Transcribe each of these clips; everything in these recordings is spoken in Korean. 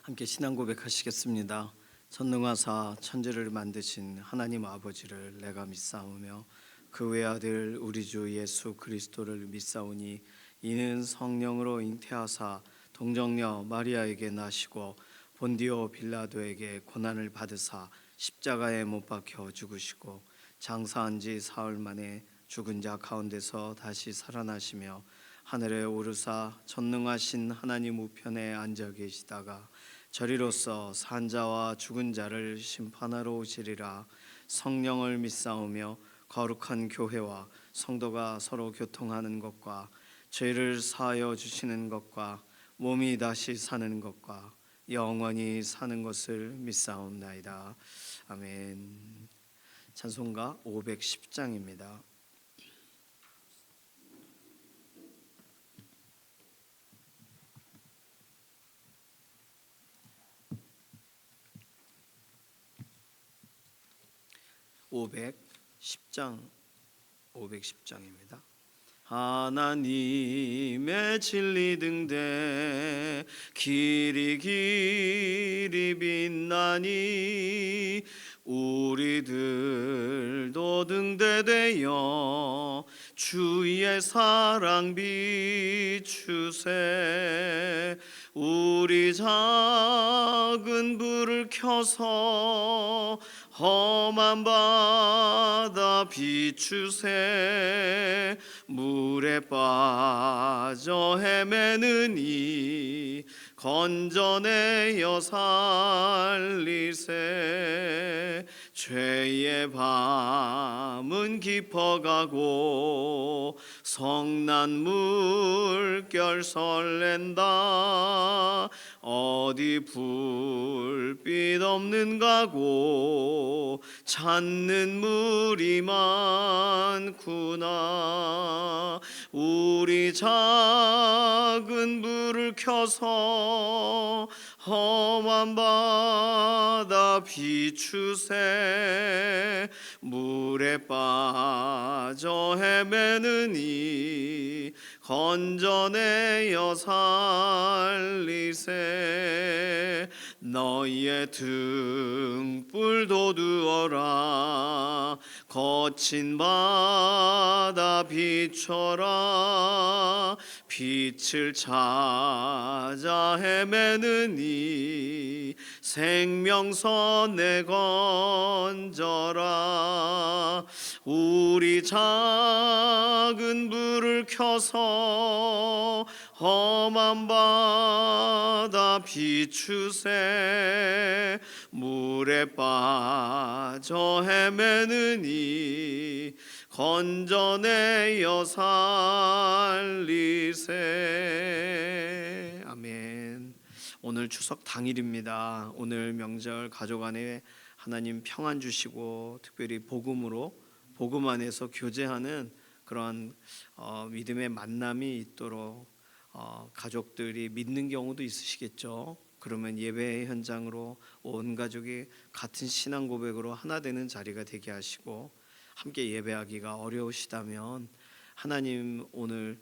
함께 신앙 고백하시겠습니다. 전능하사 천지를 만드신 하나님 아버지를 내가 믿사오며 그 외아들 우리 주 예수 그리스도를 믿사오니 이는 성령으로 잉태하사 동정녀 마리아에게 나시고 본디오 빌라도에게 고난을 받으사 십자가에 못 박혀 죽으시고 장사한 지 사흘 만에 죽은 자 가운데서 다시 살아나시며 하늘에 오르사 전능하신 하나님 우편에 앉아 계시다가 저리로서 산자와 죽은 자를 심판하러 오시리라. 성령을 믿사오며 거룩한 교회와 성도가 서로 교통하는 것과 죄를 사하여 주시는 것과 몸이 다시 사는 것과 영원히 사는 것을 믿사옵나이다. 아멘. 찬송가 510장입니다. 510장입니다. 하나님의 진리 등대 길이 빛나니 우리들도 등대되어 주의 사랑 비추세. 우리 작은 불을 켜서 험한 바다 비추세. 물에 빠져 헤매는 이 건져내어 살리세. 죄의 밤은 깊어가고 성난 물결 설렌다. 어디 불빛 없는 가고 찾는 물이 많구나. 우리 작은 불을 켜서 험한 바다 비추세. 물에 빠져 헤매는 이 건져내어 살리세. 너희의 등불 돋우어라. 거친 바다 비춰라. 빛을 찾아 헤매는 이 생명선에 건져라. 우리 작은 불을 켜서 험한 바다 비추세. 물에 빠져 헤매는 이 건져내어 살리세. 아멘. 오늘 추석 당일입니다. 오늘 명절 가족 안에 하나님 평안 주시고 특별히 복음 안에서 교제하는 그런 믿음의 만남이 있도록 가족들이 믿는 경우도 있으시겠죠. 그러면 예배 현장으로 온 가족이 같은 신앙 고백으로 하나 되는 자리가 되게 하시고, 함께 예배하기가 어려우시다면 하나님 오늘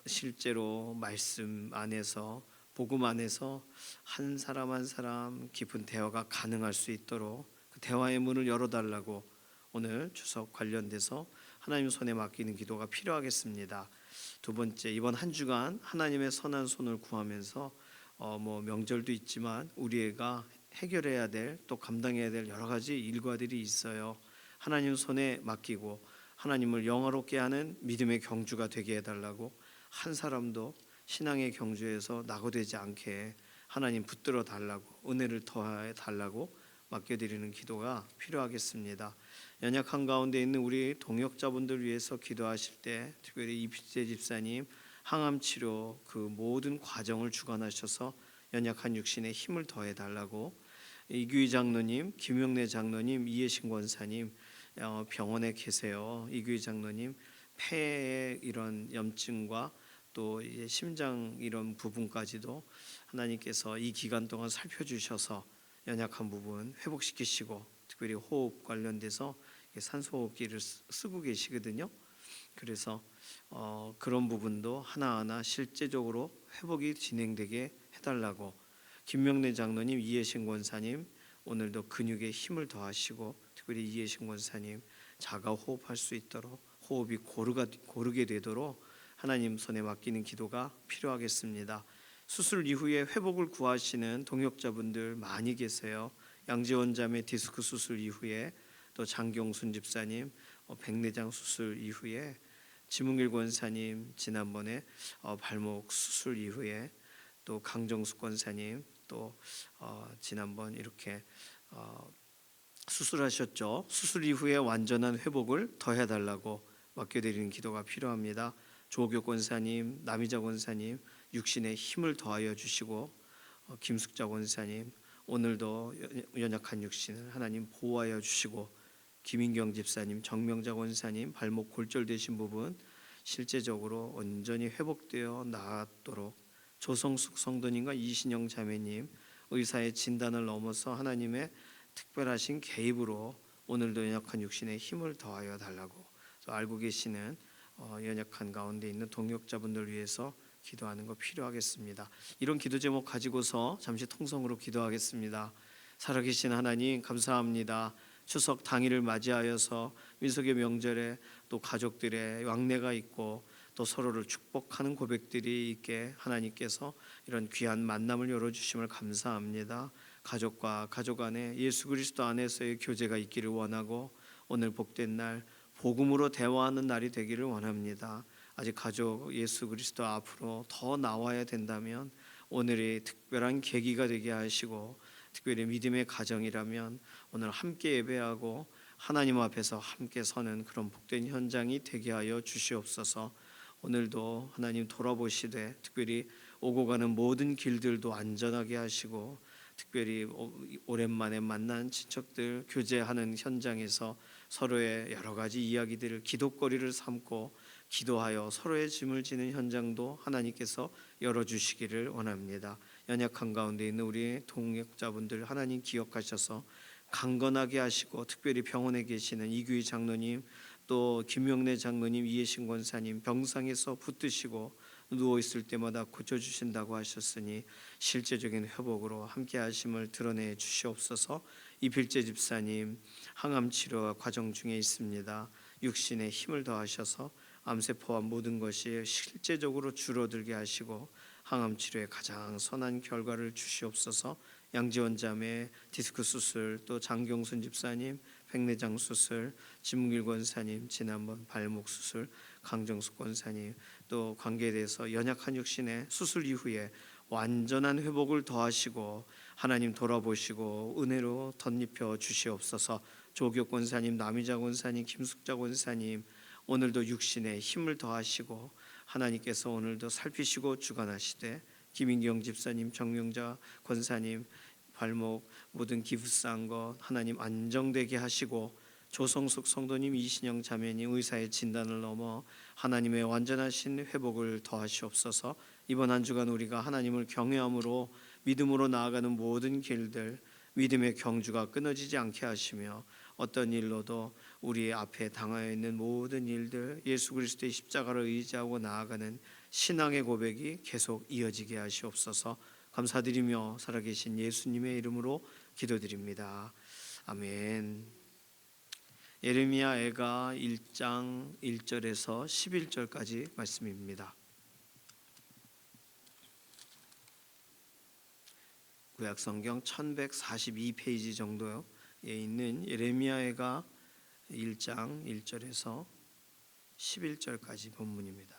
실제로 말씀 안에서 복음 안에서 한 사람 한 사람 깊은 대화가 가능할 수 있도록 그 대화의 문을 열어달라고 오늘 추석 관련돼서 하나님 손에 맡기는 기도가 필요하겠습니다. 두 번째, 이번 한 주간 하나님의 선한 손을 구하면서 명절도 있지만 우리가 해결해야 될, 또 감당해야 될 여러 가지 일과들이 있어요. 하나님 손에 맡기고 하나님을 영화롭게 하는 믿음의 경주가 되게 해달라고, 한 사람도 신앙의 경주에서 낙오되지 않게 하나님 붙들어 달라고, 은혜를 더해 달라고 맡겨드리는 기도가 필요하겠습니다. 연약한 가운데 있는 우리 동역자분들 위해서 기도하실 때 특별히 이필재 집사님 항암 치료 그 모든 과정을 주관하셔서 연약한 육신에 힘을 더해 달라고, 이규희 장로님, 김용래 장로님, 이해신 권사님 병원에 계세요. 이규희 장로님 폐의 이런 염증과 또 이제 심장 이런 부분까지도 하나님께서 이 기간 동안 살펴주셔서 연약한 부분 회복시키시고, 특별히 호흡 관련돼서 산소호흡기를 쓰고 계시거든요. 그래서 그런 부분도 하나하나 실제적으로 회복이 진행되게 해달라고 김명래 장로님, 이해신 권사님 오늘도 근육에 힘을 더하시고 특별히 이해신 권사님 자가 호흡할 수 있도록 호흡이 고르게 되도록 하나님 손에 맡기는 기도가 필요하겠습니다. 수술 이후에 회복을 구하시는 동역자분들 많이 계세요. 양지원 자매 디스크 수술 이후에 또 장경순 집사님 백내장 수술 이후에 지문길 권사님 지난번에 발목 수술 이후에 또 강정숙 권사님 또 지난번 이렇게 수술하셨죠. 수술 이후에 완전한 회복을 더해달라고 맡겨드리는 기도가 필요합니다. 조교 권사님, 남이자 권사님 육신에 힘을 더하여 주시고 김숙자 권사님 오늘도 연약한 육신을 하나님 보호하여 주시고 김인경 집사님, 정명자 권사님 발목 골절되신 부분 실제적으로 온전히 회복되어 나았도록 조성숙 성도님과 이신영 자매님 의사의 진단을 넘어서 하나님의 특별하신 개입으로 오늘도 연약한 육신에 힘을 더하여 달라고 또 알고 계시는 연약한 가운데 있는 동역자분들 위해서 기도하는 거 필요하겠습니다. 이런 기도 제목 가지고서 잠시 통성으로 기도하겠습니다. 살아계신 하나님 감사합니다. 추석 당일을 맞이하여서 민속의 명절에 또 가족들의 왕래가 있고 또 서로를 축복하는 고백들이 있게 하나님께서 이런 귀한 만남을 열어주심을 감사합니다. 가족과 가족 안에 예수 그리스도 안에서의 교제가 있기를 원하고 오늘 복된 날 복음으로 대화하는 날이 되기를 원합니다. 아직 가족 예수 그리스도 앞으로 더 나와야 된다면 오늘이 특별한 계기가 되게 하시고 특별히 믿음의 가정이라면 오늘 함께 예배하고 하나님 앞에서 함께 서는 그런 복된 현장이 되게 하여 주시옵소서. 오늘도 하나님 돌아보시되 특별히 오고 가는 모든 길들도 안전하게 하시고 특별히 오랜만에 만난 친척들 교제하는 현장에서 서로의 여러 가지 이야기들을 기도거리를 삼고 기도하여 서로의 짐을 지는 현장도 하나님께서 열어주시기를 원합니다. 연약한 가운데 있는 우리 동역자분들 하나님 기억하셔서 강건하게 하시고 특별히 병원에 계시는 이규희 장로님 또 김명래 장로님 이해신 권사님 병상에서 붙드시고 누워있을 때마다 고쳐주신다고 하셨으니 실제적인 회복으로 함께 하심을 드러내 주시옵소서. 이필재 집사님 항암치료 과정 중에 있습니다. 육신에 힘을 더하셔서 암세포와 모든 것이 실제적으로 줄어들게 하시고 항암치료에 가장 선한 결과를 주시옵소서. 양지원 자매 디스크 수술 또 장경순 집사님 백내장 수술 지문길 권사님 지난번 발목 수술 강정숙 권사님 또 관계에 대해서 연약한 육신의 수술 이후에 완전한 회복을 더하시고 하나님 돌아보시고 은혜로 덧입혀 주시옵소서. 조교 권사님 남이자 권사님 김숙자 권사님 오늘도 육신에 힘을 더하시고 하나님께서 오늘도 살피시고 주관하시되 김인경 집사님 정명자 권사님 발목 모든 기부스한 것 하나님 안정되게 하시고 조성숙 성도님 이신영 자매님 의사의 진단을 넘어 하나님의 완전하신 회복을 더하시옵소서. 이번 한 주간 우리가 하나님을 경외함으로 믿음으로 나아가는 모든 길들 믿음의 경주가 끊어지지 않게 하시며 어떤 일로도 우리 앞에 당하여 있는 모든 일들 예수 그리스도의 십자가를 의지하고 나아가는 신앙의 고백이 계속 이어지게 하시옵소서. 감사드리며 살아계신 예수님의 이름으로 기도드립니다. 아멘. 예레미야 애가 1장 1절에서 11절까지 말씀입니다. 구약성경 1142페이지 정도에 있는 예레미야 애가 1장 1절에서 11절까지 본문입니다.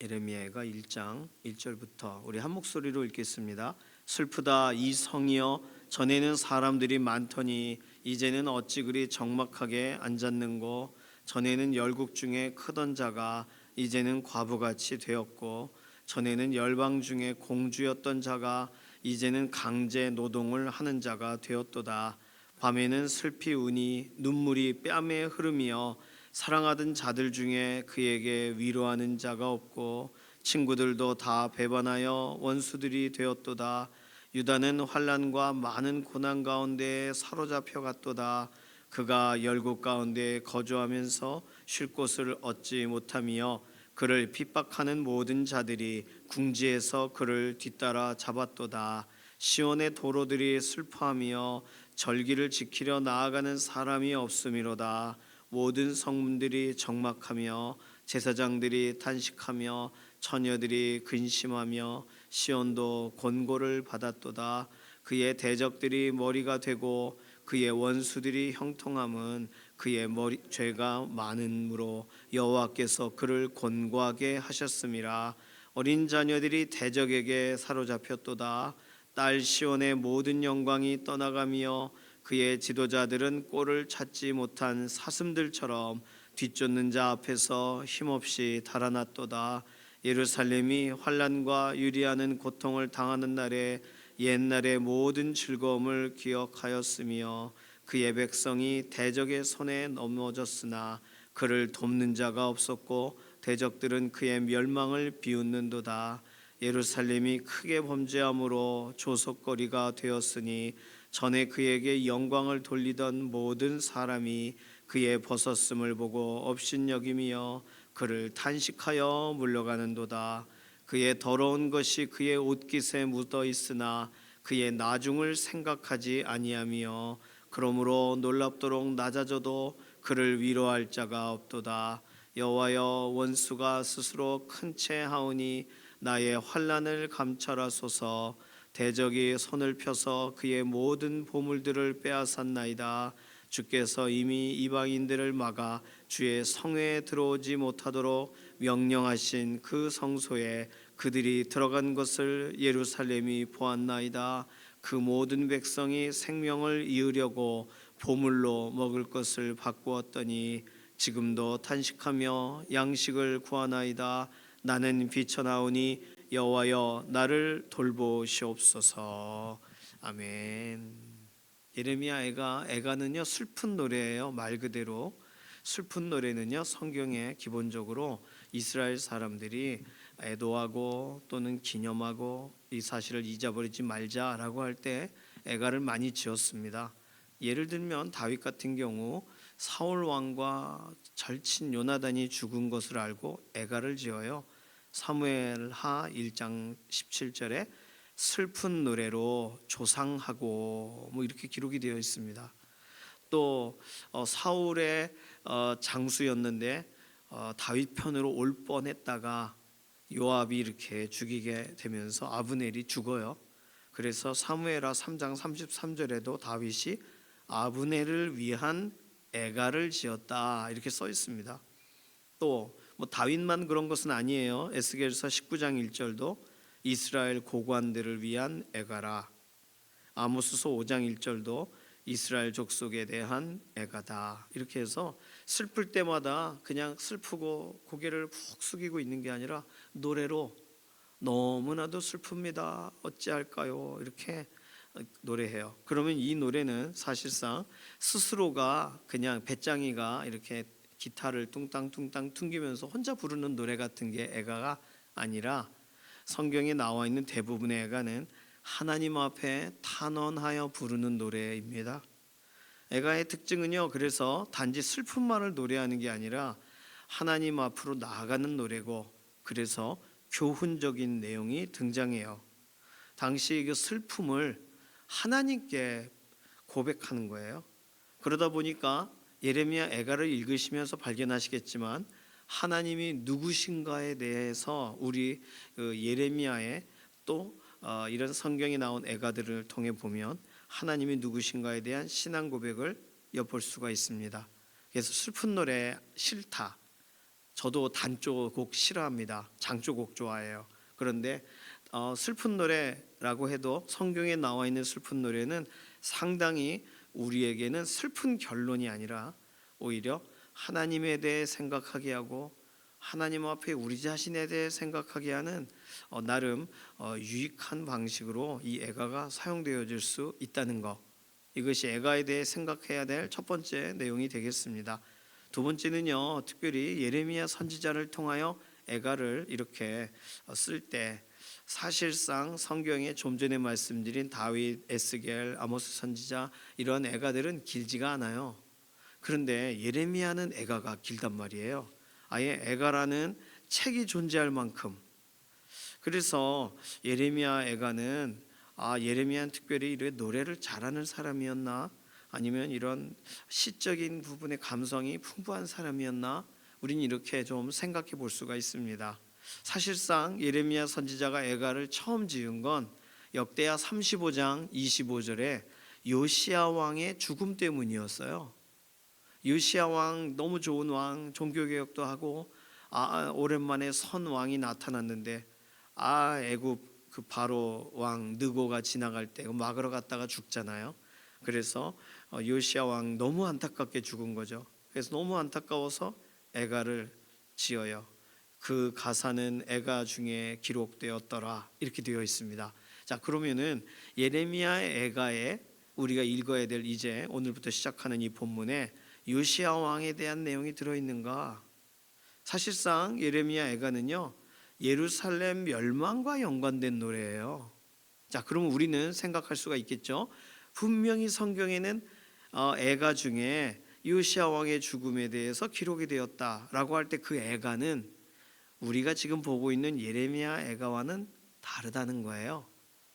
예레미야가 1장 1절부터 우리 한 목소리로 읽겠습니다. 슬프다 이 성이여 전에는 사람들이 많더니 이제는 어찌 그리 적막하게 앉았는고 전에는 열국 중에 크던 자가 이제는 과부같이 되었고 전에는 열방 중에 공주였던 자가 이제는 강제 노동을 하는 자가 되었도다. 밤에는 슬피 우니 눈물이 뺨에 흐르며 사랑하던 자들 중에 그에게 위로하는 자가 없고 친구들도 다 배반하여 원수들이 되었도다. 유다는 환난과 많은 고난 가운데 사로잡혀 갔도다. 그가 열국 가운데 거주하면서 쉴 곳을 얻지 못하며 그를 핍박하는 모든 자들이 궁지에서 그를 뒤따라 잡았도다. 시온의 도로들이 슬퍼하며 절기를 지키려 나아가는 사람이 없음이로다. 모든 성문들이 적막하며 제사장들이 탄식하며 처녀들이 근심하며 시온도 곤고를 받았도다. 그의 대적들이 머리가 되고 그의 원수들이 형통함은 그의 죄가 많음으로 여호와께서 그를 곤고하게 하셨음이라. 어린 자녀들이 대적에게 사로잡혔도다. 딸 시온의 모든 영광이 떠나가며 그의 지도자들은 꼴을 찾지 못한 사슴들처럼 뒤쫓는 자 앞에서 힘없이 달아났도다. 예루살렘이 환난과 유리하는 고통을 당하는 날에 옛날의 모든 즐거움을 기억하였으며 그의 백성이 대적의 손에 넘어졌으나 그를 돕는 자가 없었고 대적들은 그의 멸망을 비웃는도다. 예루살렘이 크게 범죄함으로 조속거리가 되었으니 전에 그에게 영광을 돌리던 모든 사람이 그의 벗었음을 보고 업신여김이여 그를 탄식하여 물러가는도다. 그의 더러운 것이 그의 옷깃에 묻어 있으나 그의 나중을 생각하지 아니하며 그러므로 놀랍도록 낮아져도 그를 위로할 자가 없도다. 여호와여, 원수가 스스로 큰 채 하오니 나의 환난을 감찰하소서. 대적이 손을 펴서 그의 모든 보물들을 빼앗았나이다. 주께서 이미 이방인들을 막아 주의 성회에 들어오지 못하도록 명령하신 그 성소에 그들이 들어간 것을 예루살렘이 보았나이다. 그 모든 백성이 생명을 이으려고 보물로 먹을 것을 바꾸었더니 지금도 탄식하며 양식을 구하나이다. 나는 비쳐나오니 여호와여 나를 돌보시옵소서. 아멘. 예레미야 애가는요 슬픈 노래예요. 말 그대로 슬픈 노래는요 성경에 기본적으로 이스라엘 사람들이 애도하고 또는 기념하고 이 사실을 잊어버리지 말자라고 할 때 애가를 많이 지었습니다. 예를 들면 다윗 같은 경우 사울 왕과 절친 요나단이 죽은 것을 알고 애가를 지어요. 사무엘하 1장 17절에 슬픈 노래로 조상하고 뭐 이렇게 기록이 되어 있습니다. 또 사울의 장수였는데 다윗 편으로 올 뻔했다가 요압이 이렇게 죽이게 되면서 아브넬이 죽어요. 그래서 사무엘하 3장 33절에도 다윗이 아브넬을 위한 애가를 지었다 이렇게 써 있습니다. 또 뭐 다윗만 그런 것은 아니에요. 에스겔서 19장 1절도 이스라엘 고관들을 위한 애가라. 아모스서 5장 1절도 이스라엘 족속에 대한 애가다. 이렇게 해서 슬플 때마다 그냥 슬프고 고개를 푹 숙이고 있는 게 아니라 노래로 너무나도 슬픕니다. 어찌할까요? 이렇게 노래해요. 그러면 이 노래는 사실상 스스로가 그냥 배짱이가 이렇게 기타를 뚱땅뚱땅 퉁기면서 혼자 부르는 노래 같은 게 애가가 아니라 성경에 나와 있는 대부분의 애가는 하나님 앞에 탄원하여 부르는 노래입니다. 애가의 특징은요, 그래서 단지 슬픔만을 노래하는 게 아니라 하나님 앞으로 나아가는 노래고, 그래서 교훈적인 내용이 등장해요. 당시 그 슬픔을 하나님께 고백하는 거예요. 그러다 보니까 예레미야 애가를 읽으시면서 발견하시겠지만 하나님이 누구신가에 대해서 우리 예레미야의 또 이런 성경에 나온 애가들을 통해 보면 하나님이 누구신가에 대한 신앙 고백을 엿볼 수가 있습니다. 그래서 슬픈 노래 싫다. 저도 단조 곡 싫어합니다. 장조 곡 좋아해요. 그런데 슬픈 노래라고 해도 성경에 나와 있는 슬픈 노래는 상당히 우리에게는 슬픈 결론이 아니라 오히려 하나님에 대해 생각하게 하고 하나님 앞에 우리 자신에 대해 생각하게 하는 나름 유익한 방식으로 이 애가가 사용되어질 수 있다는 것, 이것이 애가에 대해 생각해야 될 첫 번째 내용이 되겠습니다. 두 번째는요, 특별히 예레미야 선지자를 통하여 애가를 이렇게 쓸 때 사실상 성경에 좀 전에 말씀드린 다윗, 에스겔, 아모스 선지자 이런 애가들은 길지가 않아요. 그런데 예레미야는 애가가 길단 말이에요. 아예 애가라는 책이 존재할 만큼. 그래서 예레미야 애가는 예레미야는 특별히 이렇게 노래를 잘하는 사람이었나, 아니면 이런 시적인 부분의 감성이 풍부한 사람이었나, 우리는 이렇게 좀 생각해 볼 수가 있습니다. 사실상 예레미야 선지자가 애가를 처음 지은 건 역대하 35장 25절에 요시야 왕의 죽음 때문이었어요. 요시야 왕 너무 좋은 왕, 종교개혁도 하고 오랜만에 선 왕이 나타났는데 애굽 그 바로 왕 느고가 지나갈 때 막으러 갔다가 죽잖아요. 그래서 요시야 왕 너무 안타깝게 죽은 거죠. 그래서 너무 안타까워서 애가를 지어요. 그 가사는 애가 중에 기록되었더라 이렇게 되어 있습니다. 자, 그러면은 예레미야의 애가에 우리가 읽어야 될 이제 오늘부터 시작하는 이 본문에 요시야 왕에 대한 내용이 들어있는가? 사실상 예레미야 애가는요 예루살렘 멸망과 연관된 노래예요. 자, 그러면 우리는 생각할 수가 있겠죠. 분명히 성경에는 애가 중에 요시야 왕의 죽음에 대해서 기록이 되었다라고 할 때 그 애가는 우리가 지금 보고 있는 예레미야 애가와는 다르다는 거예요.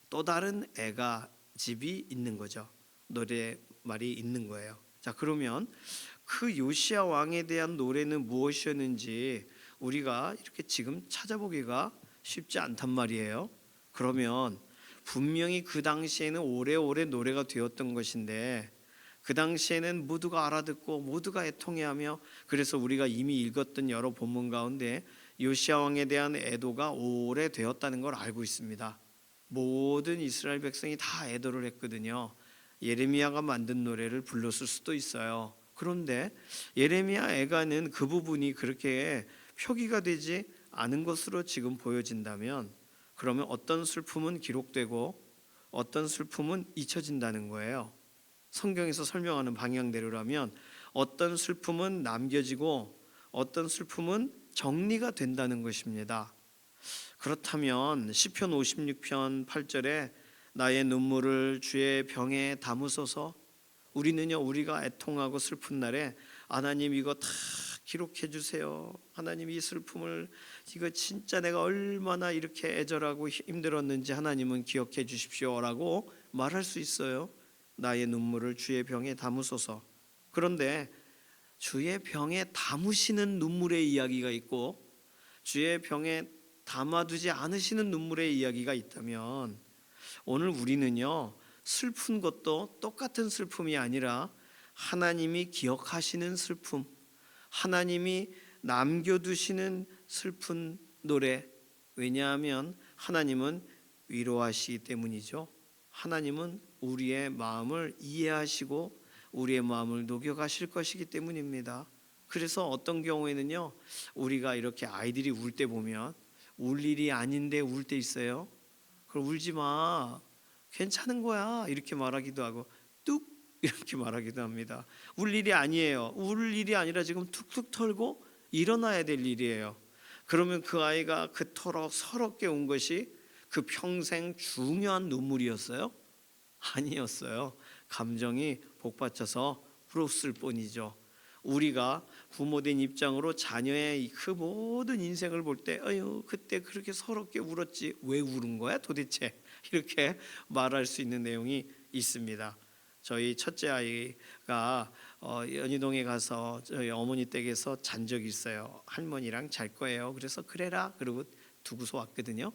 또 다른 애가 집이 있는 거죠. 노래말이 있는 거예요. 자, 그러면 그 요시야 왕에 대한 노래는 무엇이었는지 우리가 이렇게 지금 찾아보기가 쉽지 않단 말이에요. 그러면 분명히 그 당시에는 오래오래 노래가 되었던 것인데, 그 당시에는 모두가 알아듣고 모두가 애통해하며, 그래서 우리가 이미 읽었던 여러 본문 가운데 요시야 왕에 대한 애도가 오래되었다는 걸 알고 있습니다. 모든 이스라엘 백성이 다 애도를 했거든요. 예레미야가 만든 노래를 불렀을 수도 있어요. 그런데 예레미야 애가는 그 부분이 그렇게 표기가 되지 않은 것으로 지금 보여진다면, 그러면 어떤 슬픔은 기록되고 어떤 슬픔은 잊혀진다는 거예요. 성경에서 설명하는 방향대로라면 어떤 슬픔은 남겨지고 어떤 슬픔은 정리가 된다는 것입니다. 그렇다면 시편 56편 8절에 나의 눈물을 주의 병에 담으소서, 우리는요 우리가 애통하고 슬픈 날에 하나님 이거 다 기록해 주세요. 하나님 이 슬픔을, 이거 진짜 내가 얼마나 이렇게 애절하고 힘들었는지 하나님은 기억해 주십시오라고 말할 수 있어요. 나의 눈물을 주의 병에 담으소서. 그런데 주의 병에 담으시는 눈물의 이야기가 있고 주의 병에 담아두지 않으시는 눈물의 이야기가 있다면, 오늘 우리는요 슬픈 것도 똑같은 슬픔이 아니라 하나님이 기억하시는 슬픔, 하나님이 남겨두시는 슬픈 노래. 왜냐하면 하나님은 위로하시기 때문이죠. 하나님은 우리의 마음을 이해하시고 우리의 마음을 녹여가실 것이기 때문입니다. 그래서 어떤 경우에는요 우리가 이렇게 아이들이 울 때 보면 울 일이 아닌데 울 때 있어요. 그럼 울지 마, 괜찮은 거야 이렇게 말하기도 하고 뚝 이렇게 말하기도 합니다. 울 일이 아니에요. 울 일이 아니라 지금 툭툭 털고 일어나야 될 일이에요. 그러면 그 아이가 그토록 서럽게 운 것이 그 평생 중요한 눈물이었어요? 아니었어요. 감정이 복받쳐서 울었을 뿐이죠. 우리가 부모된 입장으로 자녀의 그 모든 인생을 볼 때 아유 그때 그렇게 서럽게 울었지 왜 울은 거야 도대체, 이렇게 말할 수 있는 내용이 있습니다. 저희 첫째 아이가 연희동에 가서 저희 어머니 댁에서 잔 적이 있어요. 할머니랑 잘 거예요. 그래서 그래라 그러고 두고서 왔거든요.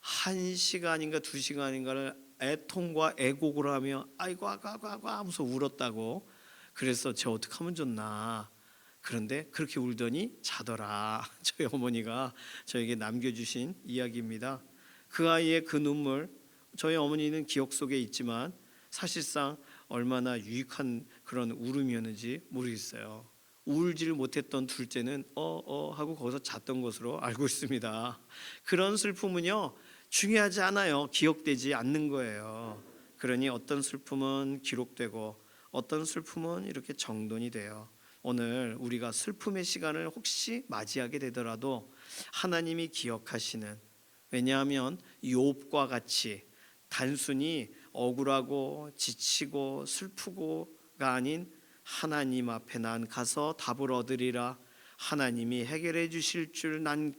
1시간인가 2시간인가를 애통과 애곡을 하며 아이고 아고 하면서 울었다고. 그래서 저 어떻게 하면 좋나. 그런데 그렇게 울더니 자더라. 저희 어머니가 저에게 남겨주신 이야기입니다. 그 아이의 그 눈물, 저희 어머니는 기억 속에 있지만 사실상 얼마나 유익한 그런 울음이었는지 모르겠어요. 울지를 못했던 둘째는 하고 거기서 잤던 것으로 알고 있습니다. 그런 슬픔은요 중요하지 않아요. 기억되지 않는 거예요. 그러니 어떤 슬픔은 기록되고 어떤 슬픔은 이렇게 정돈이 돼요. 오늘 우리가 슬픔의 시간을 혹시 맞이하게 되더라도 하나님이 기억하시는, 왜냐하면 욥과 같이 단순히 억울하고 지치고 슬프고가 아닌 하나님 앞에 난 가서 답을 얻으리라, 하나님이 해결해 주실 줄 난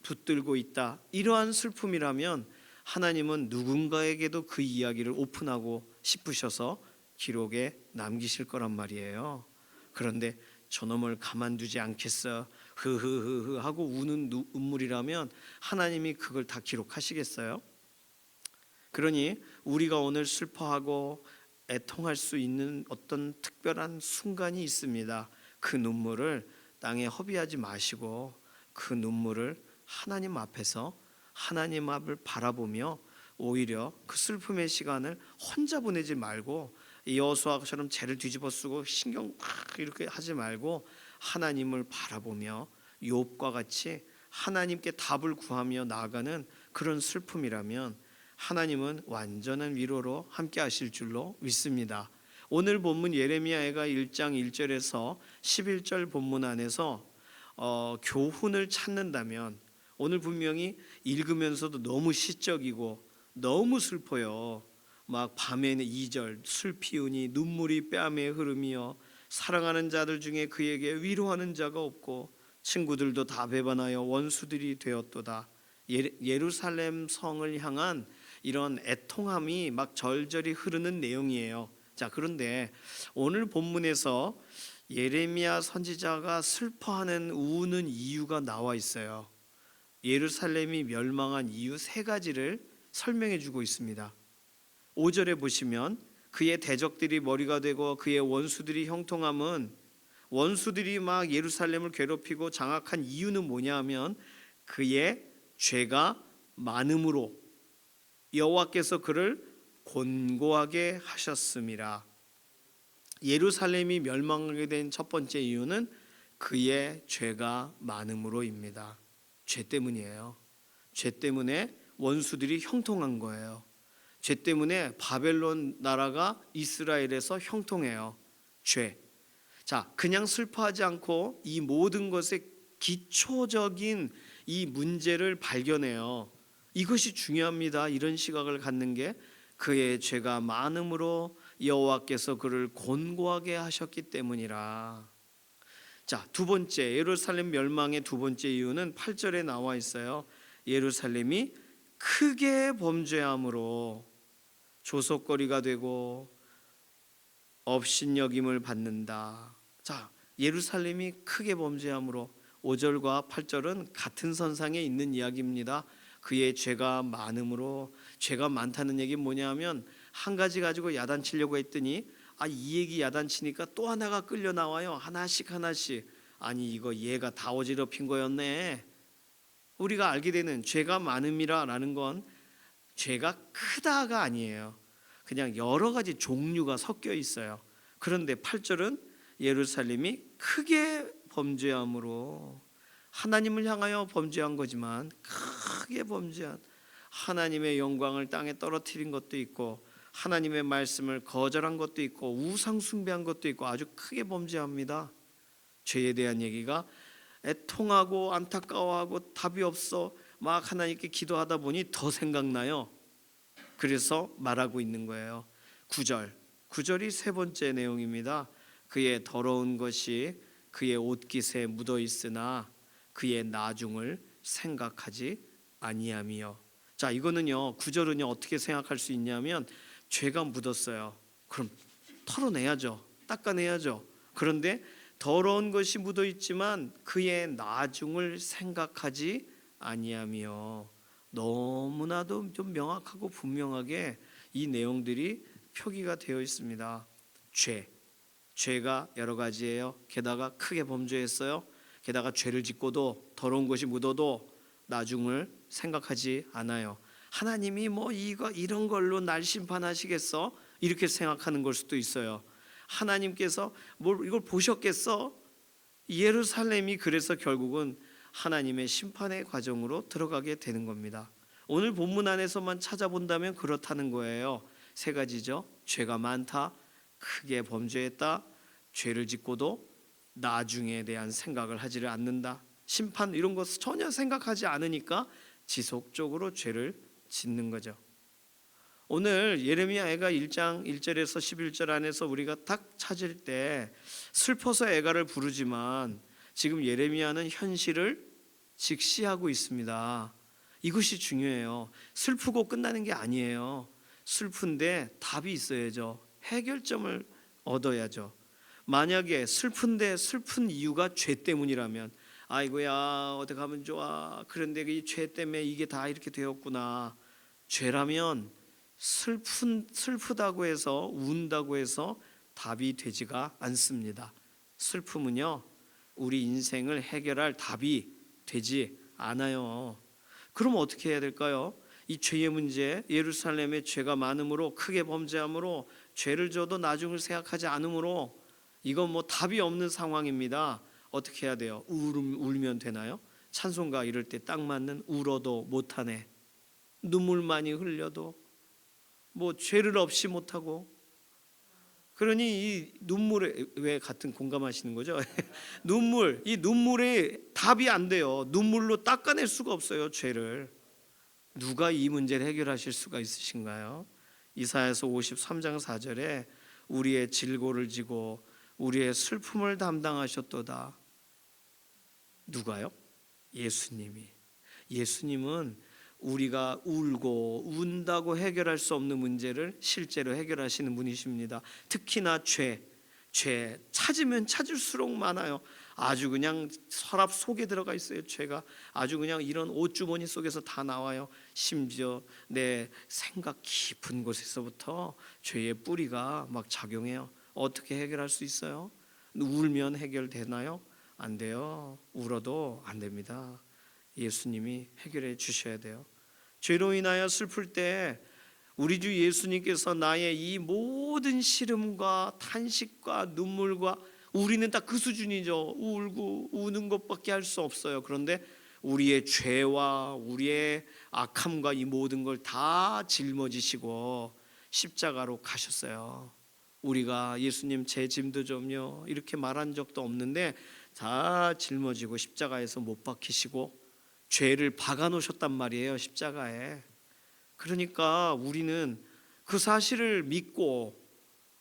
붙들고 있다. 이러한 슬픔이라면 하나님은 누군가에게도 그 이야기를 오픈하고 싶으셔서 기록에 남기실 거란 말이에요. 그런데 저놈을 가만두지 않겠어 흐흐흐흐 하고 우는 눈물이라면 하나님이 그걸 다 기록하시겠어요? 그러니 우리가 오늘 슬퍼하고 애통할 수 있는 어떤 특별한 순간이 있습니다. 그 눈물을 땅에 허비하지 마시고 그 눈물을 하나님 앞에서 하나님 앞을 바라보며 오히려 그 슬픔의 시간을 혼자 보내지 말고 여호수아처럼 죄를 뒤집어 쓰고 신경 막 이렇게 하지 말고 하나님을 바라보며 욥과 같이 하나님께 답을 구하며 나아가는 그런 슬픔이라면 하나님은 완전한 위로로 함께 하실 줄로 믿습니다. 오늘 본문 예레미야가 1장 1절에서 11절 본문 안에서 교훈을 찾는다면 오늘 분명히 읽으면서도 너무 시적이고 너무 슬퍼요. 막 밤에는 2절 슬 피우니 눈물이 뺨에 흐르며 사랑하는 자들 중에 그에게 위로하는 자가 없고 친구들도 다 배반하여 원수들이 되었도다. 예루살렘 성을 향한 이런 애통함이 막 절절히 흐르는 내용이에요. 자, 그런데 오늘 본문에서 예레미야 선지자가 슬퍼하는 우는 이유가 나와 있어요. 예루살렘이 멸망한 이유 세 가지를 설명해 주고 있습니다. 5절에 보시면 그의 대적들이 머리가 되고 그의 원수들이 형통함은 원수들이 막 예루살렘을 괴롭히고 장악한 이유는 뭐냐 하면 그의 죄가 많음으로 여호와께서 그를 곤고하게 하셨음이라. 예루살렘이 멸망하게 된 첫 번째 이유는 그의 죄가 많음으로입니다. 죄 때문이에요. 죄 때문에 원수들이 형통한 거예요. 죄 때문에 바벨론 나라가 이스라엘에서 형통해요. 죄. 자, 그냥 슬퍼하지 않고 이 모든 것의 기초적인 이 문제를 발견해요. 이것이 중요합니다. 이런 시각을 갖는 게 그의 죄가 많음으로 여호와께서 그를 곤고하게 하셨기 때문이라. 자, 두 번째 예루살렘 멸망의 두 번째 이유는 8절에 나와 있어요. 예루살렘이 크게 범죄함으로 조속거리가 되고 업신여김을 받는다. 자, 예루살렘이 크게 범죄함으로 5절과 8절은 같은 선상에 있는 이야기입니다. 그의 죄가 많음으로. 죄가 많다는 얘기는 뭐냐면 한 가지 가지고 야단치려고 했더니 이 얘기 야단치니까 또 하나가 끌려 나와요. 하나씩 하나씩. 아니 이거 얘가 다 어지럽힌 거였네. 우리가 알게 되는 죄가 많음이라는 건 죄가 크다가 아니에요. 그냥 여러 가지 종류가 섞여 있어요. 그런데 8절은 예루살렘이 크게 범죄함으로, 하나님을 향하여 범죄한 거지만 크게 범죄한, 하나님의 영광을 땅에 떨어뜨린 것도 있고 하나님의 말씀을 거절한 것도 있고 우상 숭배한 것도 있고 아주 크게 범죄합니다. 죄에 대한 얘기가 애통하고 안타까워하고 답이 없어 막 하나님께 기도하다 보니 더 생각나요. 그래서 말하고 있는 거예요. 9절이 세 번째 내용입니다. 그의 더러운 것이 그의 옷깃에 묻어 있으나 그의 나중을 생각하지 아니하며. 자, 이거는요 9절은요 어떻게 생각할 수 있냐면 죄가 묻었어요. 그럼 털어내야죠. 닦아내야죠. 그런데 더러운 것이 묻어 있지만 그의 나중을 생각하지 아니하며. 너무나도 좀 명확하고 분명하게 이 내용들이 표기가 되어 있습니다. 죄가 여러 가지예요. 게다가 크게 범죄했어요. 게다가 죄를 짓고도 더러운 것이 묻어도 나중을 생각하지 않아요. 하나님이 뭐 이런 걸로 날 심판하시겠어? 이렇게 생각하는 걸 수도 있어요. 하나님께서 뭘 이걸 보셨겠어? 예루살렘이 그래서 결국은 하나님의 심판의 과정으로 들어가게 되는 겁니다. 오늘 본문 안에서만 찾아본다면 그렇다는 거예요. 세 가지죠. 죄가 많다, 크게 범죄했다, 죄를 짓고도 나중에 대한 생각을 하지를 않는다, 심판 이런 것 전혀 생각하지 않으니까 지속적으로 죄를 짓는 거죠. 오늘 예레미야 애가 1장 1절에서 11절 안에서 우리가 딱 찾을 때 슬퍼서 애가를 부르지만 지금 예레미야는 현실을 직시하고 있습니다. 이것이 중요해요. 슬프고 끝나는 게 아니에요. 슬픈데 답이 있어야죠. 해결점을 얻어야죠. 만약에 슬픈데 슬픈 이유가 죄 때문이라면, 아이고야 어떻게 하면 좋아, 그런데 이 죄 때문에 이게 다 이렇게 되었구나. 죄라면 슬프다고 해서 운다고 해서 답이 되지가 않습니다. 슬픔은요 우리 인생을 해결할 답이 되지 않아요. 그럼 어떻게 해야 될까요? 이 죄의 문제, 예루살렘의 죄가 많음으로, 크게 범죄함으로, 죄를 져도 나중을 생각하지 않으므로 이건 뭐 답이 없는 상황입니다. 어떻게 해야 돼요? 울면 되나요? 찬송가 이럴 때 딱 맞는 울어도 못하네, 눈물 많이 흘려도 뭐 죄를 없이 못하고. 그러니 이 눈물에, 왜 같은 공감하시는 거죠? 이 눈물에 답이 안 돼요. 눈물로 닦아낼 수가 없어요, 죄를. 누가 이 문제를 해결하실 수가 있으신가요? 이사야서 53장 4절에 우리의 질고를 지고 우리의 슬픔을 담당하셨도다. 누가요? 예수님이. 예수님은 우리가 울고 운다고 해결할 수 없는 문제를 실제로 해결하시는 분이십니다. 특히나 죄 찾으면 찾을수록 많아요. 아주 그냥 서랍 속에 들어가 있어요. 죄가 아주 그냥 이런 옷주머니 속에서 다 나와요. 심지어 내 생각 깊은 곳에서부터 죄의 뿌리가 막 작용해요. 어떻게 해결할 수 있어요? 울면 해결되나요? 안 돼요. 울어도 안 됩니다. 예수님이 해결해 주셔야 돼요. 죄로 인하여 슬플 때 우리 주 예수님께서 나의 이 모든 시름과 탄식과 눈물과, 우리는 딱 그 수준이죠. 울고 우는 것밖에 할 수 없어요. 그런데 우리의 죄와 우리의 악함과 이 모든 걸 다 짊어지시고 십자가로 가셨어요. 우리가 예수님 제 짐도 좀요 이렇게 말한 적도 없는데 다 짊어지고 십자가에서 못 박히시고 죄를 박아 놓으셨단 말이에요, 십자가에. 그러니까 우리는 그 사실을 믿고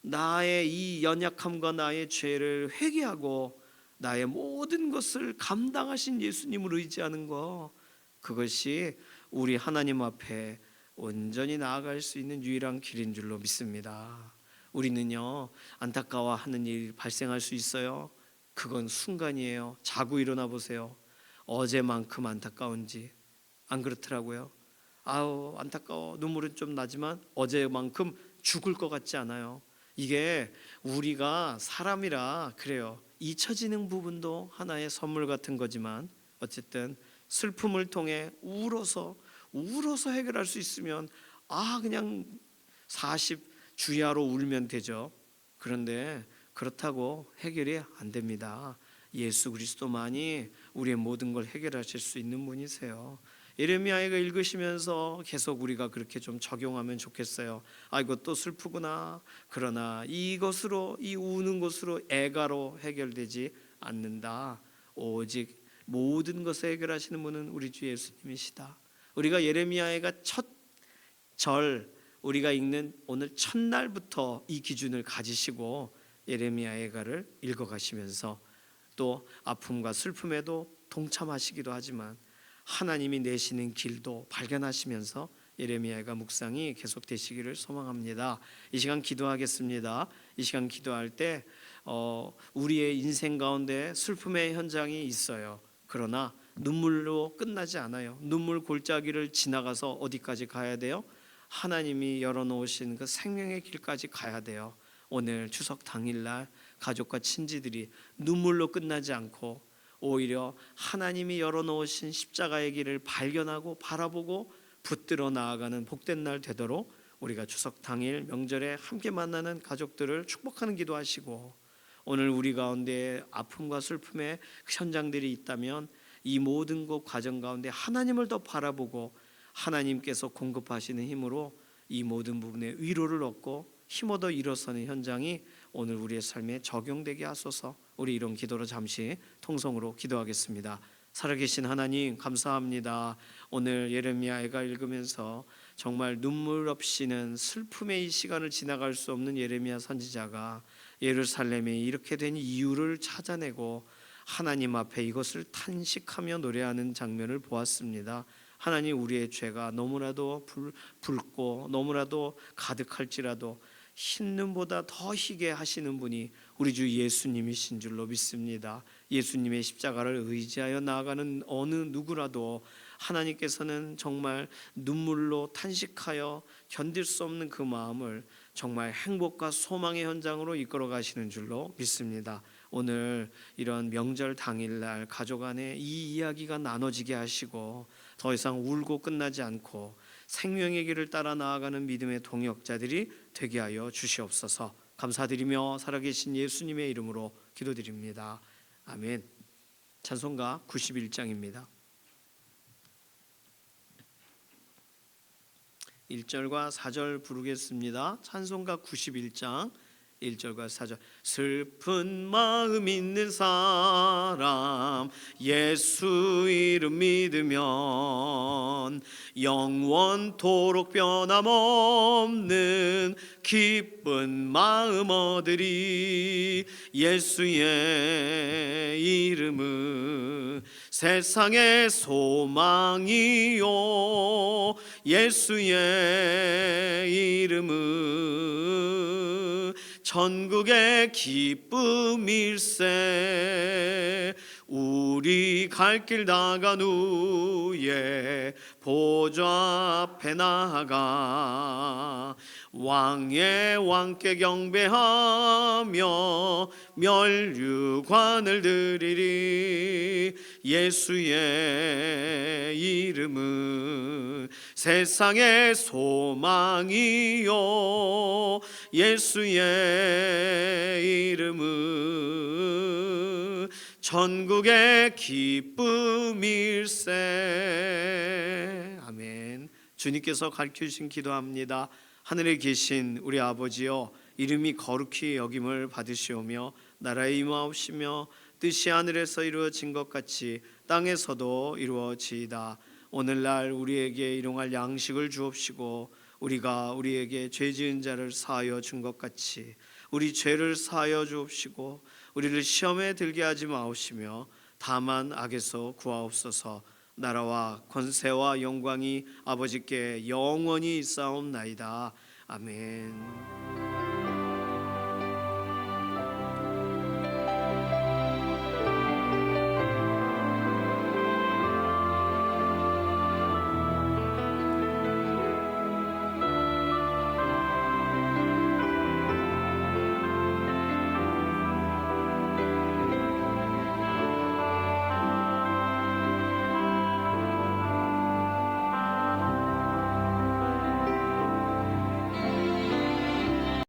나의 이 연약함과 나의 죄를 회개하고 나의 모든 것을 감당하신 예수님을 의지하는 거, 그것이 우리 하나님 앞에 온전히 나아갈 수 있는 유일한 길인 줄로 믿습니다. 우리는요 안타까워하는 일 발생할 수 있어요. 그건 순간이에요. 자고 일어나 보세요. 어제만큼 안타까운지. 안 그렇더라고요. 아우 안타까워, 눈물은 좀 나지만 어제만큼 죽을 것 같지 않아요. 이게 우리가 사람이라 그래요. 잊혀지는 부분도 하나의 선물 같은 거지만 어쨌든 슬픔을 통해 울어서 해결할 수 있으면 그냥 40 주야로 울면 되죠. 그런데 그렇다고 해결이 안 됩니다. 예수 그리스도만이 우리의 모든 걸 해결하실 수 있는 분이세요. 예레미야가 읽으시면서 계속 우리가 그렇게 좀 적용하면 좋겠어요. 이것도 슬프구나. 그러나 이것으로, 이 우는 것으로 애가로 해결되지 않는다. 오직 모든 것을 해결하시는 분은 우리 주 예수님이시다. 우리가 예레미야가 첫 절, 우리가 읽는 오늘 첫날부터 이 기준을 가지시고 예레미야가를 읽어가시면서 또 아픔과 슬픔에도 동참하시기도 하지만 하나님이 내시는 길도 발견하시면서 예레미야가 묵상이 계속되시기를 소망합니다. 이 시간 기도하겠습니다. 이 시간 기도할 때 우리의 인생 가운데 슬픔의 현장이 있어요. 그러나 눈물로 끝나지 않아요. 눈물 골짜기를 지나가서 어디까지 가야 돼요? 하나님이 열어놓으신 그 생명의 길까지 가야 돼요. 오늘 추석 당일날 가족과 친지들이 눈물로 끝나지 않고 오히려 하나님이 열어놓으신 십자가의 길을 발견하고 바라보고 붙들어 나아가는 복된 날 되도록 우리가 추석 당일 명절에 함께 만나는 가족들을 축복하는 기도하시고, 오늘 우리 가운데 아픔과 슬픔의 현장들이 있다면 이 모든 것 과정 가운데 하나님을 더 바라보고 하나님께서 공급하시는 힘으로 이 모든 부분에 위로를 얻고 힘 얻어 일어서는 현장이 오늘 우리의 삶에 적용되게 하소서. 우리 이런 기도로 잠시 통성으로 기도하겠습니다. 살아계신 하나님 감사합니다. 오늘 예레미야가 읽으면서 정말 눈물 없이는 슬픔의 이 시간을 지나갈 수 없는 예레미야 선지자가 예루살렘에 이렇게 된 이유를 찾아내고 하나님 앞에 이것을 탄식하며 노래하는 장면을 보았습니다. 하나님, 우리의 죄가 너무나도 붉고 너무나도 가득할지라도 흰 눈보다 더 희게 하시는 분이 우리 주 예수님이신 줄로 믿습니다. 예수님의 십자가를 의지하여 나아가는 어느 누구라도 하나님께서는 정말 눈물로 탄식하여 견딜 수 없는 그 마음을 정말 행복과 소망의 현장으로 이끌어 가시는 줄로 믿습니다. 오늘 이런 명절 당일날 가족 안에 이 이야기가 나눠지게 하시고 더 이상 울고 끝나지 않고 생명의 길을 따라 나아가는 믿음의 동역자들이 되게 하여 주시옵소서. 감사드리며 살아계신 예수님의 이름으로 기도드립니다. 아멘. 찬송가 91장입니다. 1절과 4절 부르겠습니다. 찬송가 91장 1절과 4절. 슬픈 마음 있는 사람 예수 이름 믿으면 영원토록 변함없는 기쁜 마음 얻으리. 예수의 이름은 세상의 소망이요 예수의 이름은 천국의 기쁨일세. 우리 갈 길 나간 후에 보좌 앞에 나아가 왕의 왕께 경배하며 면류관을 드리리. 예수의 이름은 세상의 소망이요 예수의 이름은 천국의 기쁨일세. 아멘. 주님께서 가르쳐주신 기도합니다. 하늘에 계신 우리 아버지여, 이름이 거룩히 여김을 받으시오며 나라에 임하옵시며 뜻이 하늘에서 이루어진 것 같이 땅에서도 이루어지이다. 오늘날 우리에게 일용할 양식을 주옵시고 우리가 우리에게 죄 지은 자를 사하여 준 것 같이 우리 죄를 사하여 주옵시고 우리를 시험에 들게 하지 마옵시며 다만 악에서 구하옵소서. 나라와 권세와 영광이 아버지께 영원히 있사옵나이다. 아멘.